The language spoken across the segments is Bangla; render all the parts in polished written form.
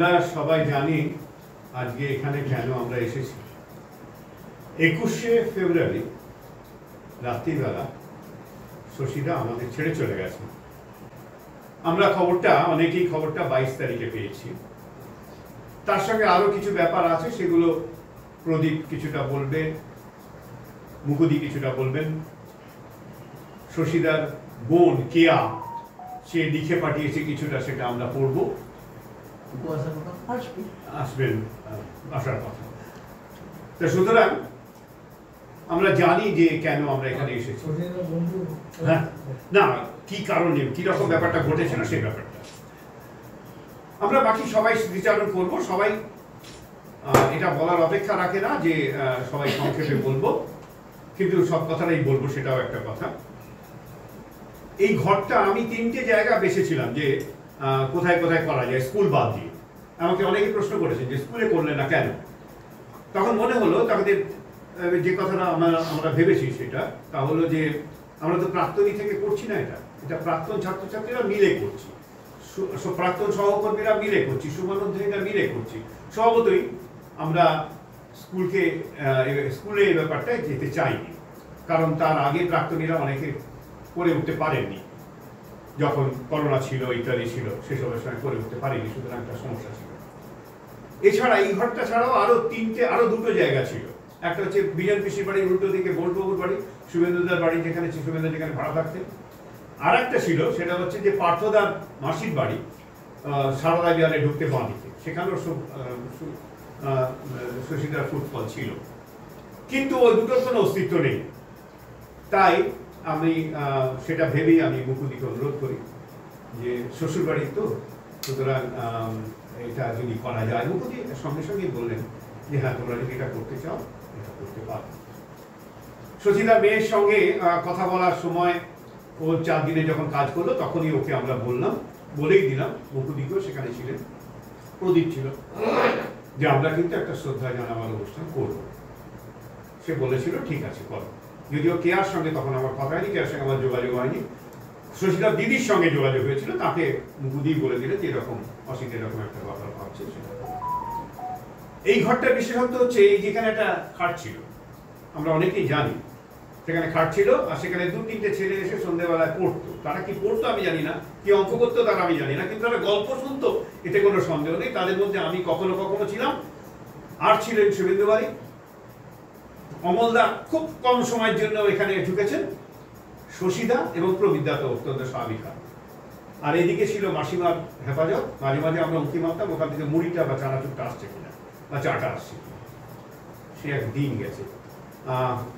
আমরা সবাই জানি আজকে এখানে কেন আমরা এসেছি। 21শে ফেব্রুয়ারি রাত্রিবেলা শশীদা আমাদের ছেড়ে চলে গেছে। আমরা অনেকেই খবরটা 22 তারিখে পেয়েছি। তার সঙ্গে আরো কিছু ব্যাপার আছে, সেগুলো প্রদীপ কিছুটা বলবে, মুকুদি কিছুটা বলবেন। শশীদার বোন কেয়া সে লিখে পাঠিয়েছে কিছুটা, সেটা আমরা পড়ব। আসবেন, আসার কথা। তো সুতরাং আমরা জানি যে কেন আমরা এখানে এসেছি, হ্যাঁ না কি কারণে কি রকম ব্যাপারটা ঘটেছে না সেই ব্যাপারটা আমরা বাকি সবাই স্মৃতিচারণ করব। সবাই এটা বলার অপেক্ষা রাখে না যে সবাই সংক্ষেপে বলবো, কিন্তু সব কথাটাই বলবো, সেটাও একটা কথা। এই ঘরটা আমি 3টে জায়গা বেছেছিলাম যে কোথায় কোথায় করা যায় স্কুল বাদ দিয়ে। আমাকে অনেকে প্রশ্ন করেছেন যে স্কুলে করলে না কেন। তখন মনে হলো তাদের যে কথাটা আমরা ভেবেছি সেটা তা হলো যে আমরা তো প্রাক্তনী থেকে করছি না, এটা প্রাক্তন ছাত্রছাত্রীরা মিলে করছি, প্রাক্তন সহকর্মীরা মিলে করছি, শুভানুধ্যায়ীরা মিলে করছি। স্বভাবতই আমরা স্কুলে এই ব্যাপারটায় যেতে চাইনি, কারণ তার আগে প্রাক্তনীরা অনেকে করে উঠতে পারেননি, যখন করোনা ছিল ইত্যাদি ছিল সেসবের সময় করে উঠতে পারেনি, সুতরাং একটা সমস্যা ছিল। এছাড়া এই ঘরটা ছাড়াও আরো দুটো জায়গা ছিল। একটা হচ্ছে বিজন পিসির বাড়ির উল্টো দিকে বোলবাবুর বাড়ি, শুভেন্দুদার বাড়ি যেখানে শুভেন্দু যেখানে ভাড়া থাকতেন। আর একটা ছিল, সেটা হচ্ছে যে পার্থদার মাসির বাড়ি সারদা বিহারে ঢুকতে বাঁ দিকে, সেখানেও শশীদার ফুটফল ছিল, কিন্তু ওই দুটোর কোনো অস্তিত্ব নেই। তাই আমি সেটা ভেবেই আমি মুকুদিকে অনুরোধ করি যে শ্বশুর বাড়ি তো, সুতরাং এটা যদি করা যায়। মুকুদি সঙ্গে সঙ্গেই বললেন যে হ্যাঁ তোমরা যদি এটা করতে চাও এটা করতে পারো। শশীদার মেয়ের সঙ্গে কথা বলার সময় ও 4 দিনে যখন কাজ করলো তখনই ওকে আমরা বলেই দিলাম, মুকুদিকেও সেখানে ছিলেন, প্রদীপ ছিল, যে আমরা কিন্তু একটা শ্রদ্ধা জানাবার অনুষ্ঠান করব। সে বলেছিল ঠিক আছে করো। যদিও কেয়ার সঙ্গে তখন আমার কথা হয়নি, কেয়ার সঙ্গে আমার যোগাযোগ হয়নি, শশীদার দিদির সঙ্গে যোগাযোগ হয়েছিল, তাকে মুকুদি বলে দিলে যে এরকম অসিত এরকম একটা কথা ভাবছে। এই ঘরটার বিশেষত্ব হচ্ছে এই যেখানে একটা খাট ছিল, আমরা অনেকেই জানি সেখানে খাট ছিল, আর সেখানে 2-3টে ছেলে এসে সন্ধ্যেবেলায় পড়তো। তারা কি পড়তো আমি জানি না, কি অঙ্ক করতো তারা আমি জানি না, কিন্তু তারা গল্প শুনতো, এতে কোনো সন্দেহ নেই। তাদের মধ্যে আমি কখনো কখনো ছিলাম, আর ছিলেন শুভেন্দু বাড়ি, অমলদা খুব কম সময়ের জন্য এখানে ঢুকেছেন, শশীদা এবং প্রবিদ্যা তো অত্যন্ত স্বাভাবিক। আর এইদিকে ছিল মাসিমার হেফাজত, মাঝে মাঝে আমরা উঁকি মারতাম ওখান থেকে মুড়িটা বা চানাচুরটা আসছে কিনা বা চাটা আসছে। সে একদিন গেছে,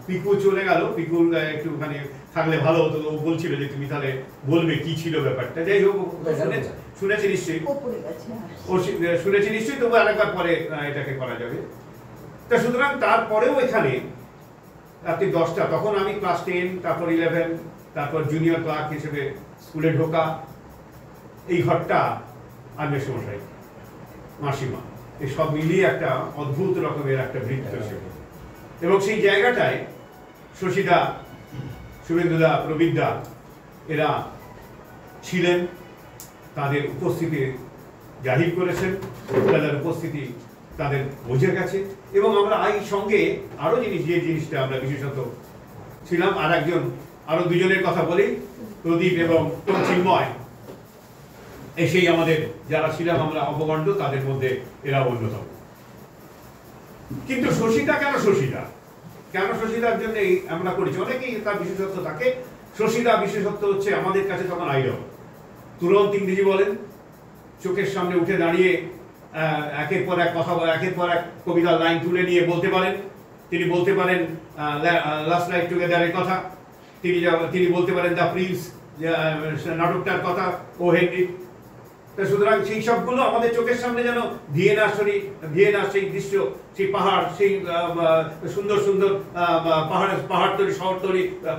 পিকু চলে গেল, পিকুর একটুখানি থাকলে ভালো হতো। ও বলছিল যে তুমি তাহলে বলবে কি ছিল ব্যাপারটা। যাই হোক, শুনেছি নিশ্চয়ই, ও শুনেছি নিশ্চয়ই, তবু আরেকবার পরে এটাকে করা যাবে। তা সুতরাং তারপরেও এখানে রাত্রি 10টা, তখন আমি ক্লাস 10, তারপর 11, তারপর জুনিয়র ক্লার্ক হিসেবে স্কুলে ঢোকা। এই ঘরটা আর মেসমশাই, মাসিমা, এই সব মিলিয়ে একটা অদ্ভুত রকমের একটা বৃত্ত ছিল। এবং সেই জায়গাটায় শশীদা, শুভেন্দুদা, প্রবিদ্যা এরা ছিলেন, তাদের উপস্থিতি জাহির করেছেন, তাদের উপস্থিতি তাদের বোঝা গেছে। এবং আমরা সঙ্গে আরো যে জিনিসটা আমরা বিশেষত ছিলাম, আরো দুজনের কথা বলি, প্রদীপ এবং চিন্ময়, সেই আমাদের যারা ছিলাম আমরা অবগণ্ড, তাদের মধ্যে এরা অন্যতম। কিন্তু শশীদা কেন শশীদার জন্য আমরা করেছি, অনেকেই তার বিশেষত্ব থাকে। শশীদা বিশেষত্ব হচ্ছে আমাদের কাছে তখন আইডল, তুরন্ত ইংরেজি বলেন, চোখের সামনে উঠে দাঁড়িয়ে একের পর এক কথা, একের পর এক কবিতার লাইন তুলে নিয়ে বলতে পারেন। তিনি বলতে পারেন লাস্ট নাইট টুগেদারের কথা, তিনি বলতে পারেন দ্য প্রিন্স নাটকটার কথা, ও হেনরি। সুতরাং সেই সবগুলো আমাদের চোখের সামনে যেন ভিয়েনার সেই দৃশ্য, সেই পাহাড়, সেই সুন্দর সুন্দর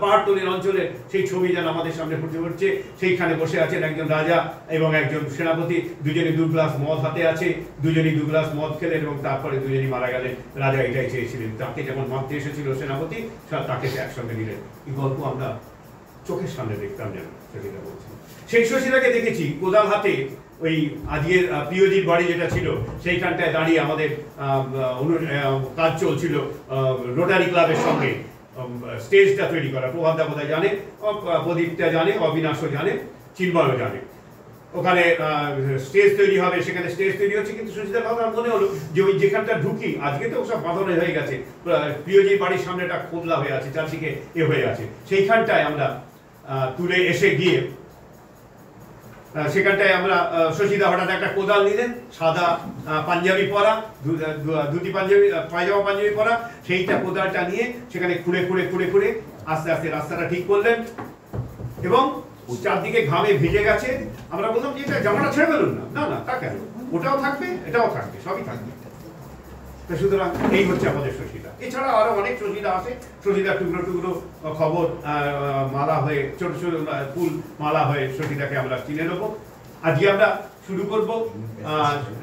পাহাড়তলির অঞ্চলের সেই ছবি যেন আমাদের সামনে ফুটে উঠছে। সেইখানে বসে আছেন একজন রাজা এবং একজন সেনাপতি, দুজনে 2 গ্লাস মদ হাতে আছে, দুজনেই 2 গ্লাস মদ খেলেন এবং তারপরে দুজনেই মারা গেলেন। রাজা এটাই চেয়েছিলেন, তাকে যেমন মারতে এসেছিল সেনাপতি, তাকে একসঙ্গে দিলেন। এই গল্প আমরা চোখের সামনে দেখতাম যেন, শশীদা বলছেন। সেই শশীদাকে দেখেছি কোদাল হাতে ওই আজকের প্রিয়জির বাড়ি যেটা ছিল সেইখানটায় দাঁড়িয়ে আমাদের কাজ চলছিল রোটারি ক্লাবের সঙ্গে স্টেজটা তৈরি করা। প্রভাতদা বোধহয় জানে, প্রদীপটা জানে, অবিনাশও জানে, চিন্ময়ও জানে। ওখানে স্টেজ তৈরি হবে, সেখানে স্টেজ তৈরি হচ্ছে, কিন্তু শশীদার কথা মনে হলো যে ওই যেখানটা ঢুকি, আজকে তো সব বাঁধানো হয়ে গেছে, প্রিয়জির বাড়ির সামনেটা খোদলা হয়ে আছে, চারদিকে হয়ে আছে, সেইখানটায় আমরা তুলে এসে গিয়ে সেখানটায় আমরা শশীদা হঠাৎ একটা কোদাল নিলেন, সাদা পাঞ্জাবি পরা, দুটি পাঞ্জাবি, পায়জামা পাঞ্জাবি পরা, সেইটা কোদালটা নিয়ে সেখানে খুঁড়ে খুঁড়ে খুঁড়ে খুঁড়ে আস্তে আস্তে রাস্তাটা ঠিক করলেন। এবং চারদিকে ঘামে ভিজে গেছে। আমরা বললাম যে এটা জামাটা ছেড়ে ফেলুন না, না না তা কেন, ওটাও থাকবে এটাও থাকবে, সবই থাকবে। সুতরাং এই হচ্ছে আমাদের শশীদা। এছাড়া আরো অনেক শশীদা আছে, শশীদা টুকরো টুকরো খবর মালা হয়ে, ছোট ছোট ফুল মালা হয়ে শশীদাকে আমরা চিনে নেবো। আজকে আমরা শুরু করব।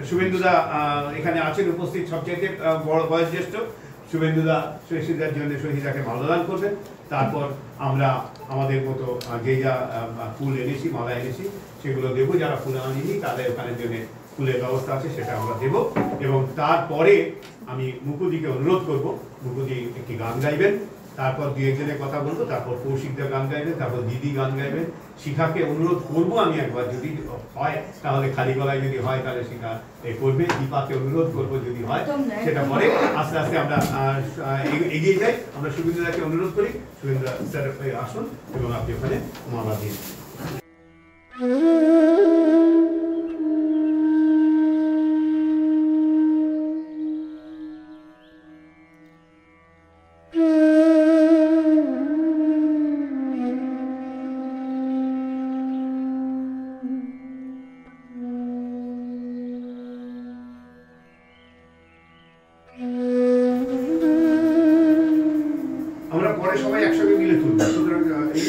শুভেন্দুদা এখানে আছেন উপস্থিত, সবচেয়ে বড় বয়োজ্যেষ্ঠ। শুভেন্দুদা শশীদার জন্য শশীদাকে মাল্যদান করবেন। তারপর আমরা আমাদের মতো যে যা ফুল এনেছি, মালা এনেছি, সেগুলো দেবো। যারা ফুল আনিনি তাদের ওখানে জন্য ফুলের ব্যবস্থা আছে, সেটা আমরা দেব। এবং তারপরে আমি মুকুদিকে অনুরোধ করব, মুকুদি একটি গান গাইবেন, তারপর দু একজনের কথা বলবো, তারপর কৌশিকদা গান গাইবেন, তারপর দিদি গান গাইবেন। শিখাকে অনুরোধ করবো আমি একবার, যদি হয় তাহলে খালি গলায় যদি হয় তাহলে শিখা করবে। দীপাকে অনুরোধ করবো যদি হয়, সেটা পরে আস্তে আস্তে আমরা এগিয়ে যাই। আমরা শুভেন্দুদাকে অনুরোধ করি, শুভেন্দুদা স্যার আসুন এবং আপনি ওখানে মালা দিন।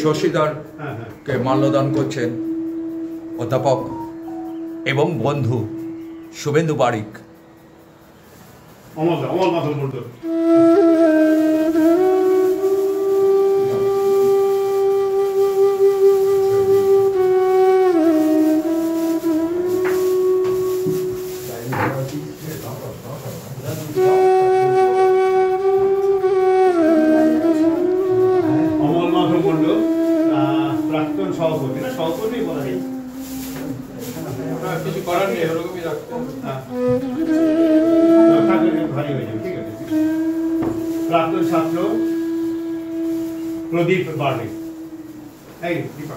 শশীদারকে মাল্যদান করছেন অধ্যাপক এবং বন্ধু শুভেন্দু বারিক। অমল মাধব মণ্ডল। প্রাক্তন সহকর্মী, না সহকর্মী বলা নেই, কিছু করার নেই, ওরকমই রাখতে ভারী হয়ে যাবে, ঠিক আছে। প্রাক্তন ছাত্র প্রদীপ বার্লি। এই দীপা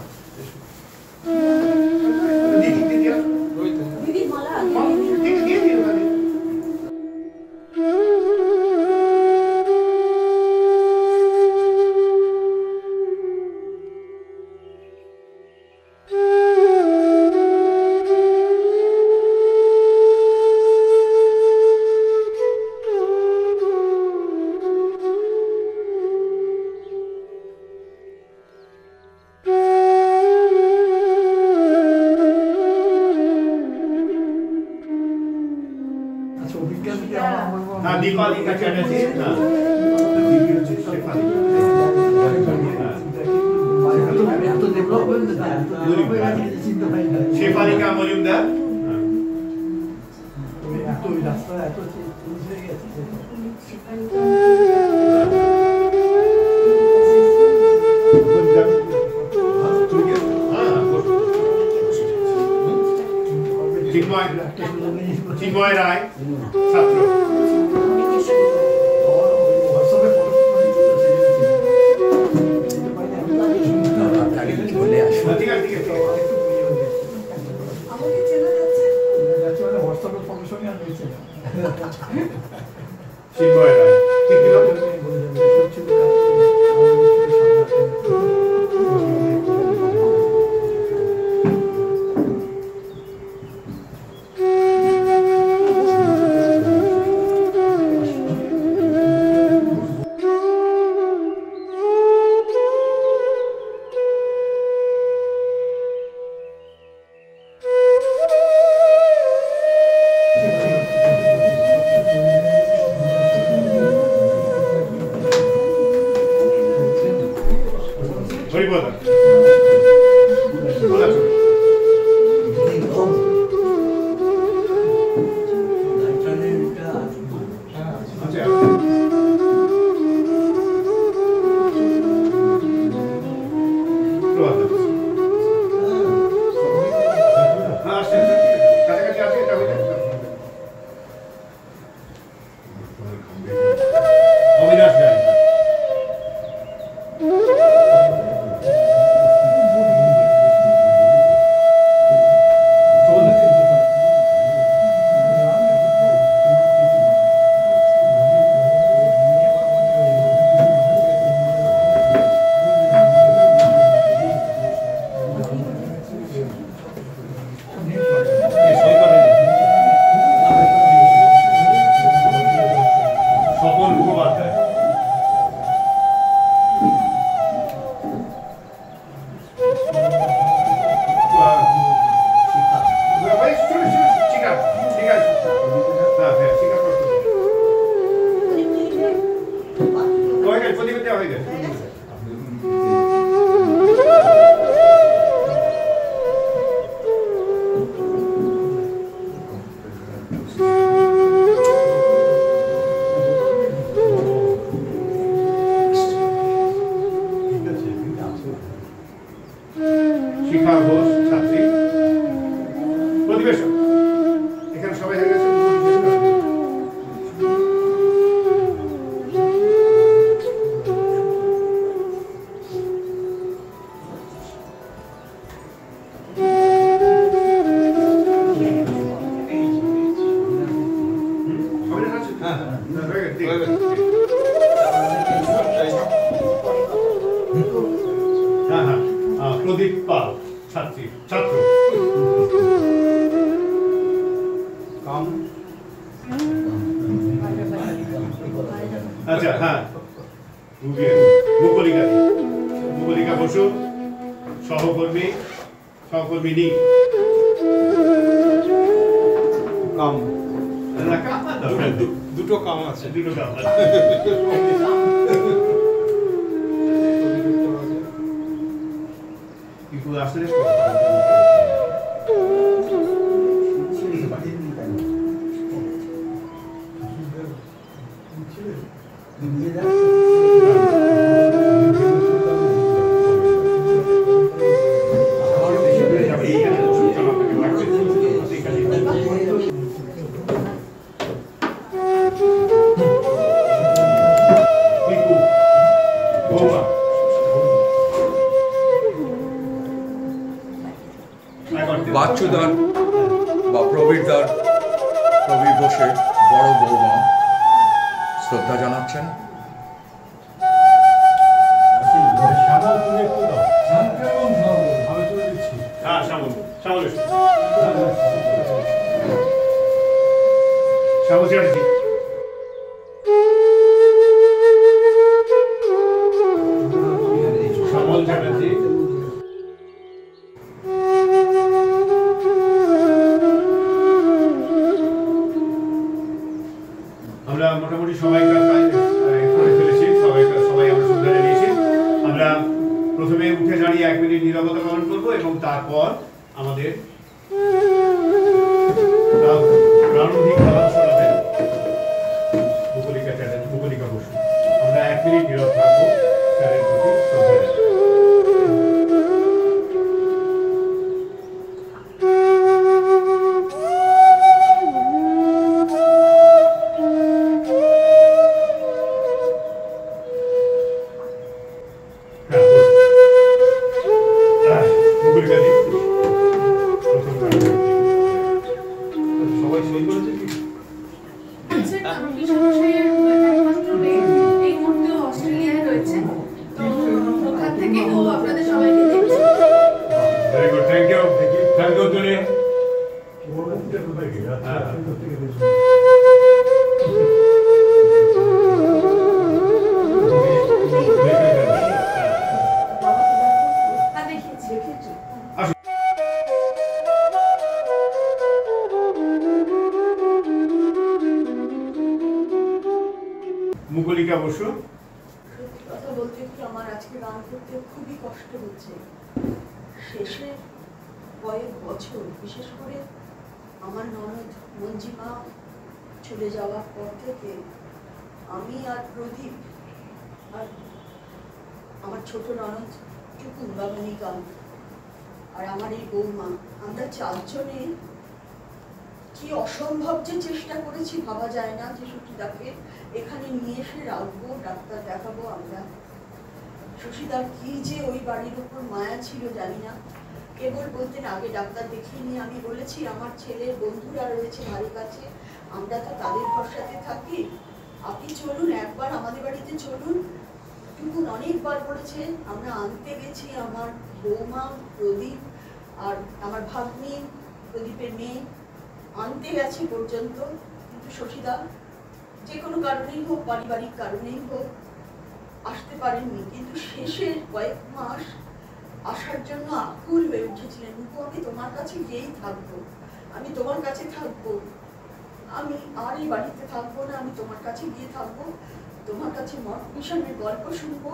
दीपालिका चैटर्जी, शेफालिका मजुमदार, चिन्मय राय छात्र। চিন্ময় রায় শিখা ঘোষ ছাত্রী। প্রতিবেশক এখানে সবাই হয়ে গেছে। প্রদীপ পাল ছাত্রী ছাত্র। আচ্ছা হ্যাঁ মুকুলিকা বসু সহকর্মিনী। দুটো কাম আছে। আসলে বাচ্চুদার বা প্রবীর ঘোষের বড় বৌমা শ্রদ্ধা জানাচ্ছেন। আমরা মোটামুটি সবাই করে ফেলেছি, সবাই আমরা শ্রদ্ধা জানিয়েছি। আমরা প্রথমে উঠে দাঁড়িয়ে 1 মিনিট নীরবতা পালন করবো এবং তারপর আমাদের প্রারম্ভিক ভাষণ শোনাবেন মুকুলিকা বসু। আমরা 1 মিনিট নীরব থাকবো স্যারের প্রতি শ্রদ্ধা জানিয়ে। মুকুলিকা বসু। কথা বলতে কি আমার আজকে গান করতে খুবই কষ্ট হচ্ছে। শেষের কয়েক বছর বিশেষ করে আমার ননদ মঞ্জিমা চলে যাওয়ার পর থেকে আমি আর প্রদীপ আর আমার ছোট ননদ টুকুন বাবনিকাম আর আমার এই বৌমা, আমরা 4 জনে কি অসম্ভব যে চেষ্টা করেছি ভাবা যায় না যে সুচিতাকে এখানে নিয়ে এসে রাখবো, ডাক্তার দেখাবো। আমরা সুচিতার কি যে ওই বাড়ির উপর মায়া ছিল জানি না। কেবল বলতেন আগে ডাক্তার দেখিয়ে নিয়ে। আমি বলেছি আমার ছেলের বন্ধুরা রয়েছে বাড়ির কাছে, আমরা তো তাদের ভরসাতে থাকি, আপনি চলুন একবার আমাদের বাড়িতে চলুন। টুকুন অনেকবার বলেছে, আমরা আনতে গেছি, আমার বৌমা প্রদীপ আর আমার ভাগ্নি প্রদীপের মেয়ে আনতে গেছে পর্যন্ত, কিন্তু শশীদা যে কোনো কারণেই হোক, পারিবারিক কারণেই হোক, আসতে পারেননি। কিন্তু শেষের কয়েক মাস আসার জন্য আকুল হয়ে উঠেছিলেন। মুকু, আমি তোমার কাছে গিয়েই থাকবো, আমি তোমার কাছে থাকবো, আমি আর এই বাড়িতে থাকবো না, আমি তোমার কাছে গিয়ে থাকবো, তোমার কাছে মঠ মিশনের গল্প শুনবো,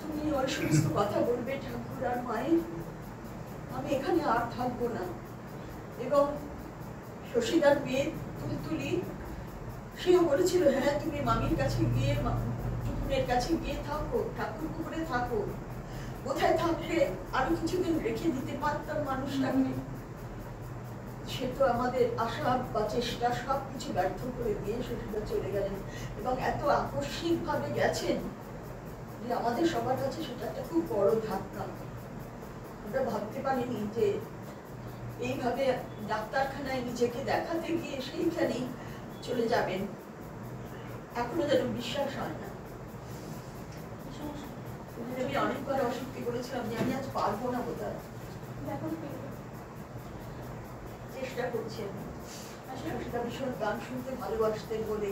তুমি ওই সমস্ত কথা বলবে ঠাকুর আর মায়ের, আমি এখানে আর থাকবো না। এবং শশীদার মেয়ে তুলতুলি, সেও বলেছিল হ্যাঁ তুমি মামির কাছে গিয়ে, টুকুনের কাছে গিয়ে থাকো, ঠাকুর পুকুরে থাকো। কোথায় থাকলে আরো কিছুদিন রেখে দিতে পারতাম মানুষটাকে। সে তো আমাদের আশা বা চেষ্টা সবকিছু ব্যর্থ করে দিয়ে শ্বশুরদা চলে গেলেন, এবং এত আকস্মিক ভাবে গেছেন যে আমাদের সবার কাছে সেটা একটা খুব বড় ধাক্কা। আমরা ভাবতে পারিনি যে এইভাবে ডাক্তারখানায় নিজেকে দেখাতে গিয়ে সেইখানেই চলে যাবেন। এখনো যেন বিশ্বাস হয় না। আমি অনেকবার অস্বীকার করেছিলাম যে আমি আজ পারবো না, বোধহয় চেষ্টা করছেন। সেটা ভীষণ গান শুনতে ভালোবাসতেন বলে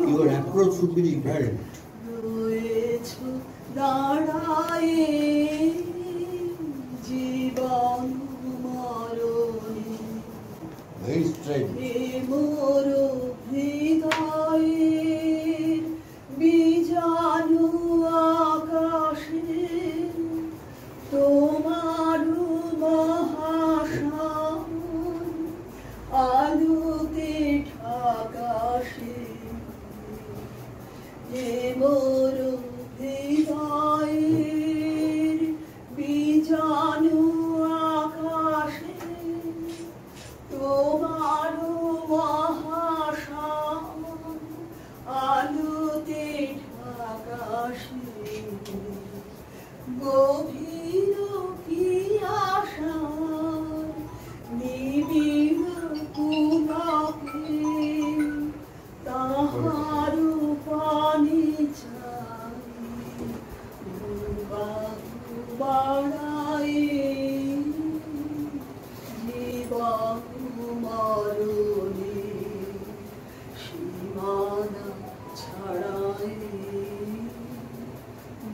Your approach should be different. Very straight.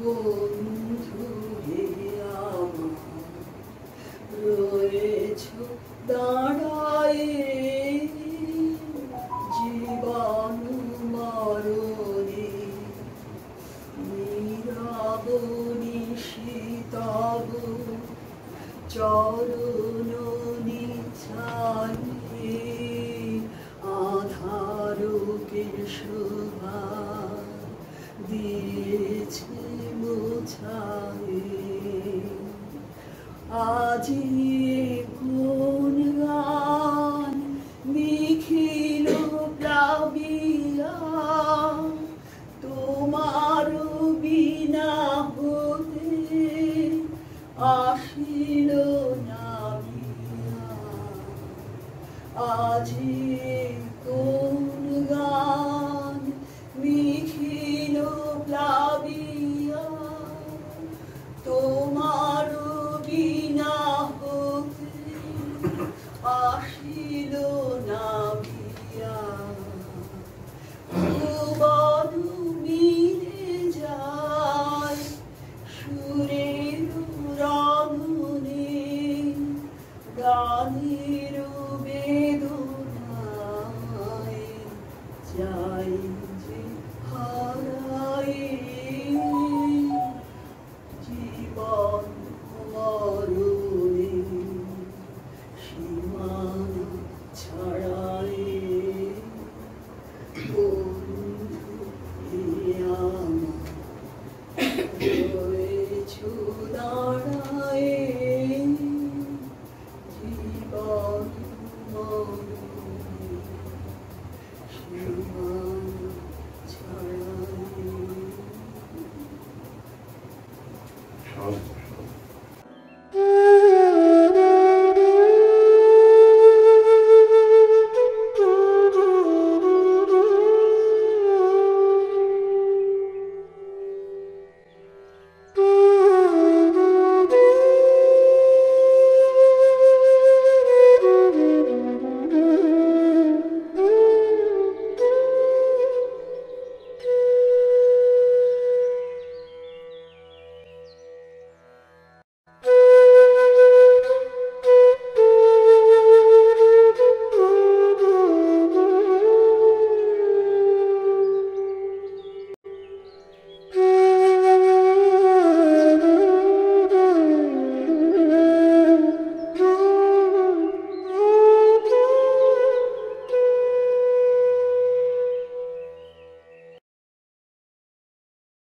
বন্ধু হে আমার রয়েছ দাঁড়ায়ে জীবন মরণে নীরবনি শীতব চরণ নিছানে আধারকে শোভা দিয়েছে মোছায়ে আজি কোন গান নিখিল প্লাবিয়া তোমার বিনা হতে আসিল না বিয়া আজি কোন গান নিখিল প্লাবিয়া তোমার বিনা হতে আসিল না বিয়া ভুবন মিলে যায় সুরের রঙনে গানের বেদনায় যাই যে হারায় জীবন মরণে সীমানা ছাড়ায় বন্ধু হে আমার রয়েছ দাঁড়ায়ে জীবন মরণে সীমানা ছাড়ায়।